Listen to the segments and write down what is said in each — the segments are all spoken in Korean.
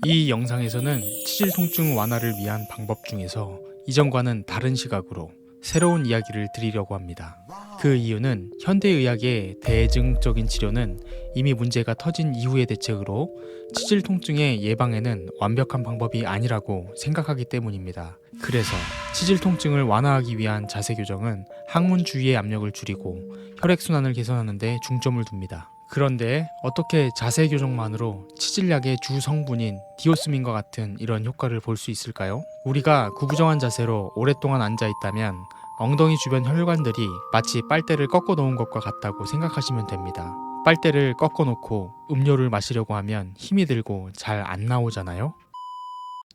이 영상에서는 치질 통증 완화를 위한 방법 중에서 이전과는 다른 시각으로 새로운 이야기를 드리려고 합니다. 그 이유는 현대의학의 대증적인 치료는 이미 문제가 터진 이후의 대책으로 치질 통증의 예방에는 완벽한 방법이 아니라고 생각하기 때문입니다. 그래서 치질 통증을 완화하기 위한 자세 교정은 항문 주위의 압력을 줄이고 혈액순환을 개선하는 데 중점을 둡니다. 그런데 어떻게 자세 교정만으로 치질약의 주 성분인 디오스민과 같은 이런 효과를 볼 수 있을까요? 우리가 구부정한 자세로 오랫동안 앉아 있다면 엉덩이 주변 혈관들이 마치 빨대를 꺾어 놓은 것과 같다고 생각하시면 됩니다. 빨대를 꺾어 놓고 음료를 마시려고 하면 힘이 들고 잘 안 나오잖아요?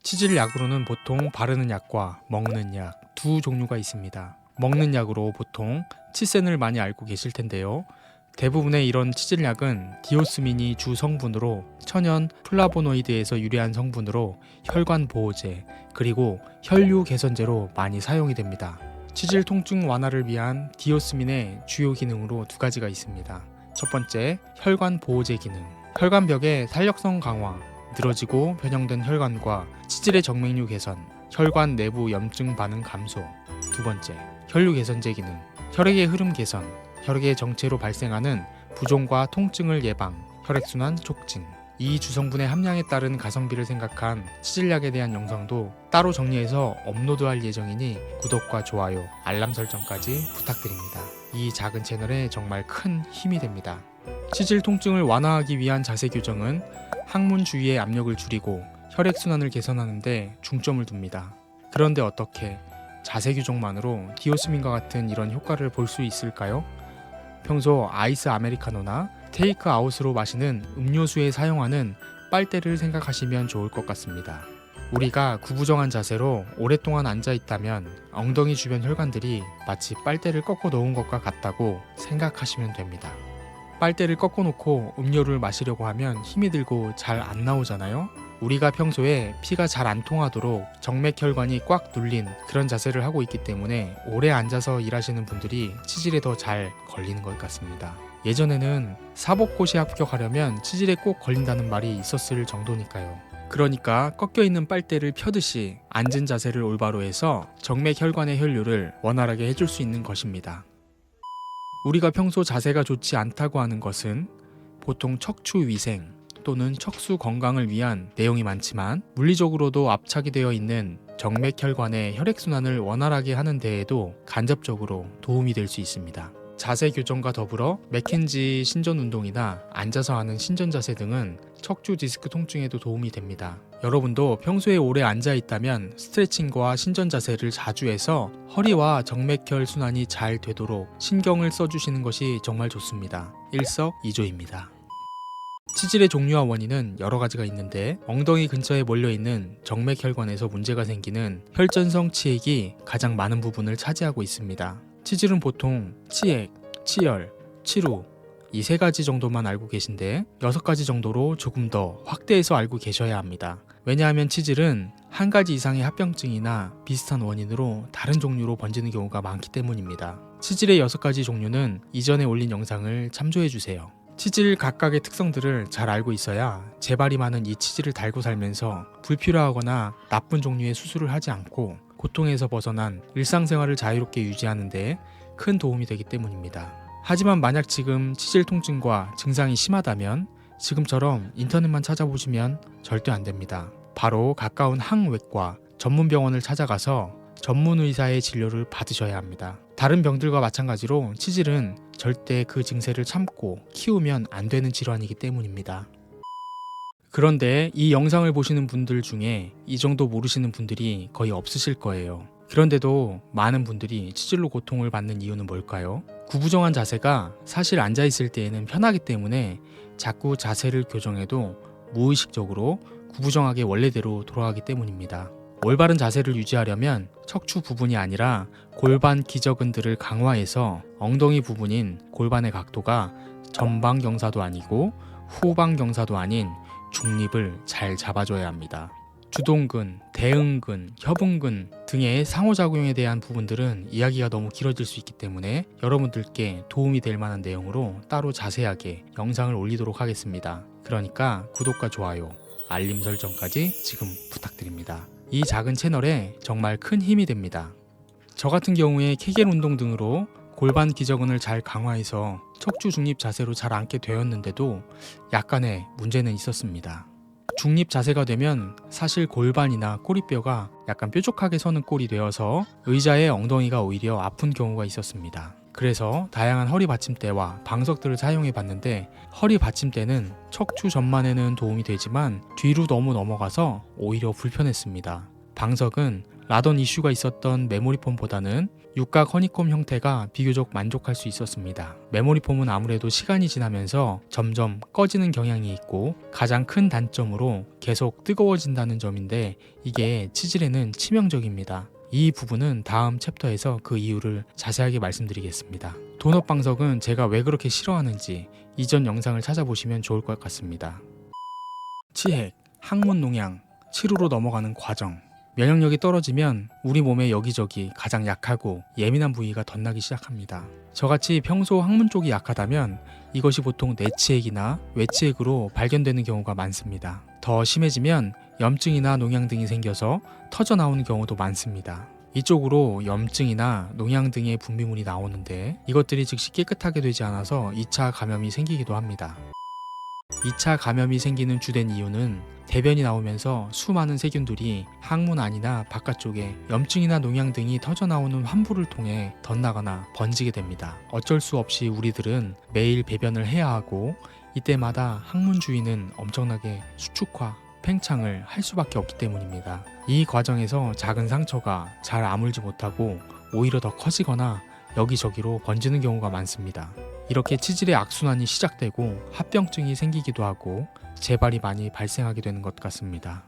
치질약으로는 보통 바르는 약과 먹는 약 두 종류가 있습니다. 먹는 약으로 보통 치센을 많이 알고 계실 텐데요. 대부분의 이런 치질약은 디오스민이 주 성분으로 천연 플라보노이드에서 유래한 성분으로 혈관 보호제 그리고 혈류 개선제로 많이 사용이 됩니다. 치질 통증 완화를 위한 디오스민의 주요 기능으로 두 가지가 있습니다. 첫 번째, 혈관 보호제 기능. 혈관벽의 탄력성 강화, 늘어지고 변형된 혈관과 치질의 정맥류 개선, 혈관 내부 염증 반응 감소. 두 번째, 혈류 개선제 기능. 혈액의 흐름 개선, 혈액의 정체로 발생하는 부종과 통증을 예방, 혈액순환 촉진. 이 주성분의 함량에 따른 가성비를 생각한 치질약에 대한 영상도 따로 정리해서 업로드할 예정이니 구독과 좋아요, 알람 설정까지 부탁드립니다. 이 작은 채널에 정말 큰 힘이 됩니다. 치질 통증을 완화하기 위한 자세 교정은 항문 주위의 압력을 줄이고 혈액순환을 개선하는 데 중점을 둡니다. 그런데 어떻게 자세 교정만으로 디오스민과 같은 이런 효과를 볼 수 있을까요? 평소 아이스 아메리카노나 테이크 아웃으로 마시는 음료수에 사용하는 빨대를 생각하시면 좋을 것 같습니다. 우리가 구부정한 자세로 오랫동안 앉아 있다면 엉덩이 주변 혈관들이 마치 빨대를 꺾어 놓은 것과 같다고 생각하시면 됩니다. 빨대를 꺾어 놓고 음료를 마시려고 하면 힘이 들고 잘 안 나오잖아요? 우리가 평소에 피가 잘 안 통하도록 정맥혈관이 꽉 눌린 그런 자세를 하고 있기 때문에 오래 앉아서 일하시는 분들이 치질에 더 잘 걸리는 것 같습니다. 예전에는 사법고시에 합격하려면 치질에 꼭 걸린다는 말이 있었을 정도니까요. 그러니까 꺾여 있는 빨대를 펴듯이 앉은 자세를 올바로 해서 정맥혈관의 혈류를 원활하게 해줄 수 있는 것입니다. 우리가 평소 자세가 좋지 않다고 하는 것은 보통 척추 위생 또는 척수 건강을 위한 내용이 많지만 물리적으로도 압착이 되어 있는 정맥혈관의 혈액순환을 원활하게 하는 데에도 간접적으로 도움이 될 수 있습니다. 자세 교정과 더불어 맥켄지 신전 운동이나 앉아서 하는 신전 자세 등은 척추 디스크 통증에도 도움이 됩니다. 여러분도 평소에 오래 앉아 있다면 스트레칭과 신전 자세를 자주 해서 허리와 정맥혈 순환이 잘 되도록 신경을 써주시는 것이 정말 좋습니다. 일석이조입니다. 치질의 종류와 원인은 여러 가지가 있는데 엉덩이 근처에 몰려있는 정맥혈관에서 문제가 생기는 혈전성 치액이 가장 많은 부분을 차지하고 있습니다. 치질은 보통 치액, 치열, 치루 이 세 가지 정도만 알고 계신데 6가지 정도로 조금 더 확대해서 알고 계셔야 합니다. 왜냐하면 치질은 한 가지 이상의 합병증이나 비슷한 원인으로 다른 종류로 번지는 경우가 많기 때문입니다. 치질의 6가지 종류는 이전에 올린 영상을 참조해주세요. 치질 각각의 특성들을 잘 알고 있어야 재발이 많은 이 치질을 달고 살면서 불필요하거나 나쁜 종류의 수술을 하지 않고 고통에서 벗어난 일상생활을 자유롭게 유지하는 데 큰 도움이 되기 때문입니다. 하지만 만약 지금 치질 통증과 증상이 심하다면 지금처럼 인터넷만 찾아보시면 절대 안 됩니다. 바로 가까운 항외과 전문병원을 찾아가서 전문 의사의 진료를 받으셔야 합니다. 다른 병들과 마찬가지로 치질은 절대 그 증세를 참고 키우면 안 되는 질환이기 때문입니다. 그런데 이 영상을 보시는 분들 중에 이 정도 모르시는 분들이 거의 없으실 거예요. 그런데도 많은 분들이 치질로 고통을 받는 이유는 뭘까요? 구부정한 자세가 사실 앉아있을 때에는 편하기 때문에 자꾸 자세를 교정해도 무의식적으로 구부정하게 원래대로 돌아가기 때문입니다. 올바른 자세를 유지하려면 척추 부분이 아니라 골반 기저근들을 강화해서 엉덩이 부분인 골반의 각도가 전방 경사도 아니고 후방 경사도 아닌 중립을 잘 잡아줘야 합니다. 주동근, 대응근, 협응근 등의 상호작용에 대한 부분들은 이야기가 너무 길어질 수 있기 때문에 여러분들께 도움이 될 만한 내용으로 따로 자세하게 영상을 올리도록 하겠습니다. 그러니까 구독과 좋아요, 알림 설정까지 지금 부탁드립니다. 이 작은 채널에 정말 큰 힘이 됩니다. 저 같은 경우에 케겔 운동 등으로 골반 기저근을 잘 강화해서 척추 중립 자세로 잘 앉게 되었는데도 약간의 문제는 있었습니다. 중립 자세가 되면 사실 골반이나 꼬리뼈가 약간 뾰족하게 서는 꼴이 되어서 의자의 엉덩이가 오히려 아픈 경우가 있었습니다. 그래서 다양한 허리 받침대와 방석들을 사용해 봤는데 허리 받침대는 척추 전만에는 도움이 되지만 뒤로 너무 넘어가서 오히려 불편했습니다. 방석은 라던 이슈가 있었던 메모리폼보다는 육각 허니콤 형태가 비교적 만족할 수 있었습니다. 메모리폼은 아무래도 시간이 지나면서 점점 꺼지는 경향이 있고 가장 큰 단점으로 계속 뜨거워진다는 점인데 이게 치질에는 치명적입니다. 이 부분은 다음 챕터에서 그 이유를 자세하게 말씀드리겠습니다. 도넛 방석은 제가 왜 그렇게 싫어하는지 이전 영상을 찾아보시면 좋을 것 같습니다. 치핵, 항문 농양, 치료로 넘어가는 과정. 면역력이 떨어지면 우리 몸의 여기저기 가장 약하고 예민한 부위가 덧나기 시작합니다. 저같이 평소 항문 쪽이 약하다면 이것이 보통 내치핵이나 외치핵으로 발견되는 경우가 많습니다. 더 심해지면 염증이나 농양 등이 생겨서 터져 나오는 경우도 많습니다. 이쪽으로 염증이나 농양 등의 분비물이 나오는데 이것들이 즉시 깨끗하게 되지 않아서 2차 감염이 생기기도 합니다. 2차 감염이 생기는 주된 이유는 대변이 나오면서 수많은 세균들이 항문 안이나 바깥쪽에 염증이나 농양 등이 터져나오는 환부를 통해 덧나거나 번지게 됩니다. 어쩔 수 없이 우리들은 매일 배변을 해야 하고 이때마다 항문 주위는 엄청나게 수축화, 팽창을 할 수밖에 없기 때문입니다. 이 과정에서 작은 상처가 잘 아물지 못하고 오히려 더 커지거나 여기저기로 번지는 경우가 많습니다. 이렇게 치질의 악순환이 시작되고 합병증이 생기기도 하고 재발이 많이 발생하게 되는 것 같습니다.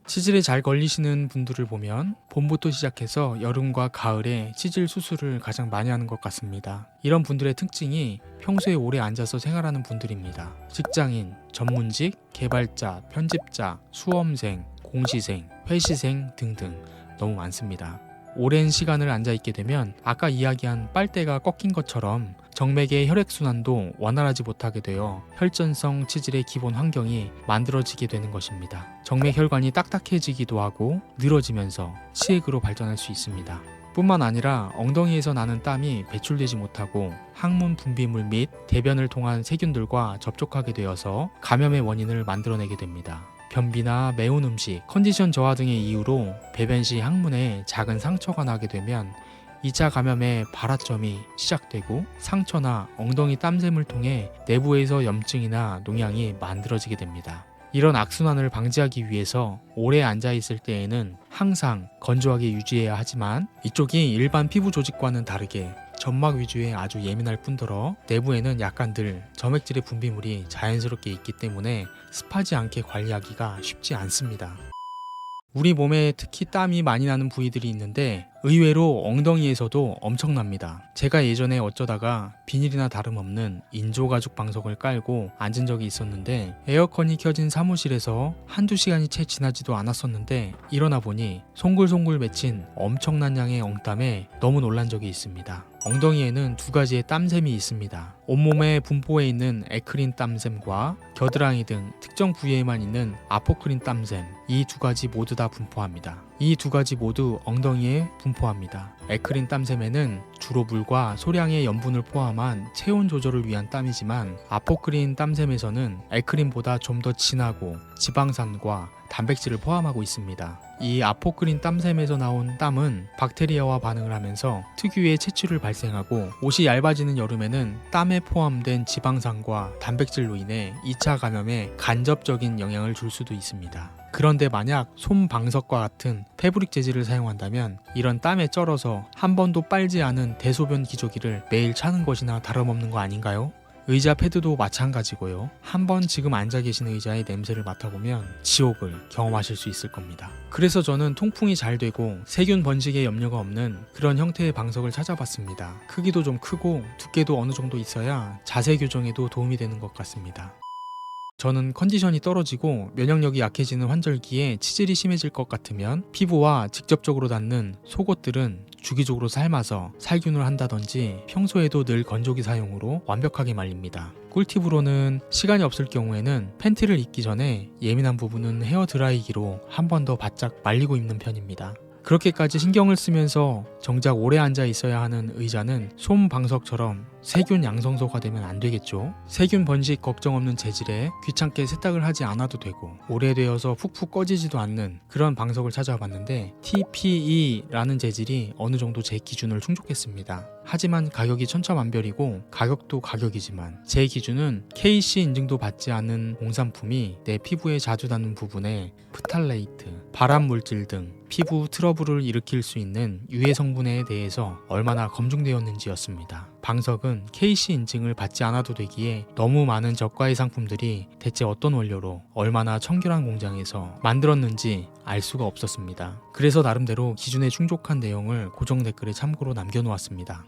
치질에 잘 걸리시는 분들을 보면 봄부터 시작해서 여름과 가을에 치질 수술을 가장 많이 하는 것 같습니다. 이런 분들의 특징이 평소에 오래 앉아서 생활하는 분들입니다. 직장인, 전문직, 개발자, 편집자, 수험생, 공시생, 회시생 등등 너무 많습니다. 오랜 시간을 앉아있게 되면 아까 이야기한 빨대가 꺾인 것처럼 정맥의 혈액순환도 원활하지 못하게 되어 혈전성 치질의 기본 환경이 만들어지게 되는 것입니다. 정맥 혈관이 딱딱해지기도 하고 늘어지면서 치핵으로 발전할 수 있습니다. 뿐만 아니라 엉덩이에서 나는 땀이 배출되지 못하고 항문 분비물 및 대변을 통한 세균들과 접촉하게 되어서 감염의 원인을 만들어내게 됩니다. 변비나 매운 음식, 컨디션 저하 등의 이유로 배변 시 항문에 작은 상처가 나게 되면 2차 감염의 발화점이 시작되고 상처나 엉덩이 땀샘을 통해 내부에서 염증이나 농양이 만들어지게 됩니다. 이런 악순환을 방지하기 위해서 오래 앉아있을 때에는 항상 건조하게 유지해야 하지만 이쪽이 일반 피부 조직과는 다르게 점막 위주에 아주 예민할 뿐더러 내부에는 약간 늘 점액질의 분비물이 자연스럽게 있기 때문에 습하지 않게 관리하기가 쉽지 않습니다. 우리 몸에 특히 땀이 많이 나는 부위들이 있는데 의외로 엉덩이에서도 엄청납니다. 제가 예전에 어쩌다가 비닐이나 다름없는 인조가죽 방석을 깔고 앉은 적이 있었는데 에어컨이 켜진 사무실에서 한두 시간이 채 지나지도 않았었는데 일어나 보니 송글송글 맺힌 엄청난 양의 엉땀에 너무 놀란 적이 있습니다. 엉덩이에는 두 가지의 땀샘이 있습니다. 온몸에 분포해 있는 에크린 땀샘과 겨드랑이 등 특정 부위에만 있는 아포크린 땀샘, 이 두 가지 모두 다 분포합니다. 이 두 가지 모두 엉덩이에 분포합니다. 에크린 땀샘에는 주로 물과 소량의 염분을 포함한 체온 조절을 위한 땀이지만 아포크린 땀샘에서는 에크린보다 좀 더 진하고 지방산과 단백질을 포함하고 있습니다. 이 아포크린 땀샘에서 나온 땀은 박테리아와 반응을 하면서 특유의 채취를 발생하고 옷이 얇아지는 여름에는 땀에 포함된 지방산과 단백질로 인해 2차 감염에 간접적인 영향을 줄 수도 있습니다. 그런데 만약 솜방석과 같은 패브릭 재질을 사용한다면 이런 땀에 쩔어서 한 번도 빨지 않은 대소변 기저귀를 매일 차는 것이나 다름없는 거 아닌가요? 의자 패드도 마찬가지고요. 한번 지금 앉아 계신 의자의 냄새를 맡아보면 지옥을 경험하실 수 있을 겁니다. 그래서 저는 통풍이 잘 되고 세균 번식에 염려가 없는 그런 형태의 방석을 찾아봤습니다. 크기도 좀 크고 두께도 어느 정도 있어야 자세 교정에도 도움이 되는 것 같습니다. 저는 컨디션이 떨어지고 면역력이 약해지는 환절기에 치질이 심해질 것 같으면 피부와 직접적으로 닿는 속옷들은 주기적으로 삶아서 살균을 한다든지 평소에도 늘 건조기 사용으로 완벽하게 말립니다. 꿀팁으로는 시간이 없을 경우에는 팬티를 입기 전에 예민한 부분은 헤어 드라이기로 한 번 더 바짝 말리고 입는 편입니다. 그렇게까지 신경을 쓰면서 정작 오래 앉아 있어야 하는 의자는 솜 방석처럼 세균 양성소가 되면 안 되겠죠. 세균 번식 걱정 없는 재질에 귀찮게 세탁을 하지 않아도 되고 오래되어서 푹푹 꺼지지도 않는 그런 방석을 찾아봤는데 TPE라는 재질이 어느 정도 제 기준을 충족했습니다. 하지만 가격이 천차만별이고 가격도 가격이지만 제 기준은 KC 인증도 받지 않은 공산품이 내 피부에 자주 닿는 부분에 프탈레이트, 발암 물질 등 피부 트러블을 일으킬 수 있는 유해 성분에 대해서 얼마나 검증되었는지였습니다. 방석은 KC 인증을 받지 않아도 되기에 너무 많은 저가의 상품들이 대체 어떤 원료로 얼마나 청결한 공장에서 만들었는지 알 수가 없었습니다. 그래서 나름대로 기준에 충족한 내용을 고정 댓글에 참고로 남겨놓았습니다.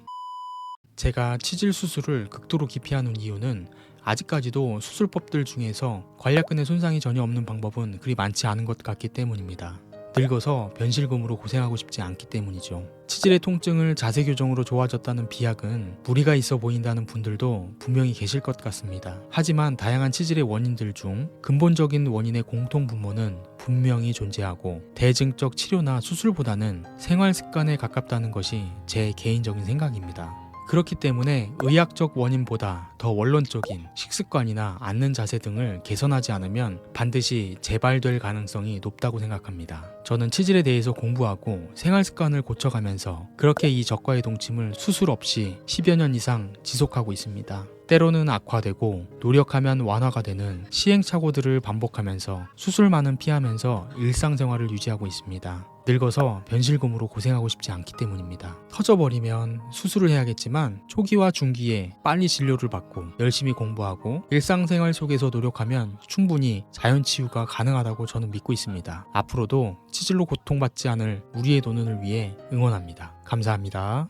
제가 치질 수술을 극도로 기피하는 이유는 아직까지도 수술법들 중에서 관략근에 손상이 전혀 없는 방법은 그리 많지 않은 것 같기 때문입니다. 늙어서 변실금으로 고생하고 싶지 않기 때문이죠. 치질의 통증을 자세 교정으로 좋아졌다는 비약은 무리가 있어 보인다는 분들도 분명히 계실 것 같습니다. 하지만 다양한 치질의 원인들 중 근본적인 원인의 공통 분모는 분명히 존재하고 대증적 치료나 수술보다는 생활 습관에 가깝다는 것이 제 개인적인 생각입니다. 그렇기 때문에 의학적 원인보다 더 원론적인 식습관이나 앉는 자세 등을 개선하지 않으면 반드시 재발될 가능성이 높다고 생각합니다. 저는 치질에 대해서 공부하고 생활 습관을 고쳐가면서 그렇게 이 저가의 동침을 수술 없이 10여 년 이상 지속하고 있습니다. 때로는 악화되고 노력하면 완화가 되는 시행착오들을 반복하면서 수술만은 피하면서 일상생활을 유지하고 있습니다. 늙어서 변실금으로 고생하고 싶지 않기 때문입니다. 터져버리면 수술을 해야겠지만 초기와 중기에 빨리 진료를 받고 열심히 공부하고 일상생활 속에서 노력하면 충분히 자연치유가 가능하다고 저는 믿고 있습니다. 앞으로도 치질로 고통받지 않을 우리의 노년을 위해 응원합니다. 감사합니다.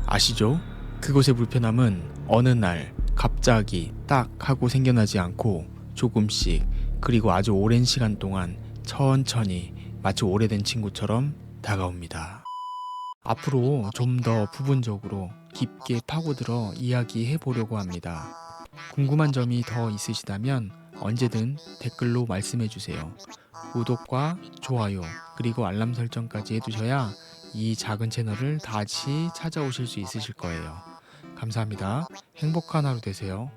아시죠? 그곳의 불편함은 어느 날 갑자기 딱 하고 생겨나지 않고 조금씩 그리고 아주 오랜 시간 동안 천천히 마치 오래된 친구처럼 다가옵니다. 앞으로 좀 더 부분적으로 깊게 파고들어 이야기해 보려고 합니다. 궁금한 점이 더 있으시다면 언제든 댓글로 말씀해 주세요. 구독과 좋아요 그리고 알람 설정까지 해두셔야 이 작은 채널을 다시 찾아오실 수 있으실 거예요. 감사합니다. 행복한 하루 되세요.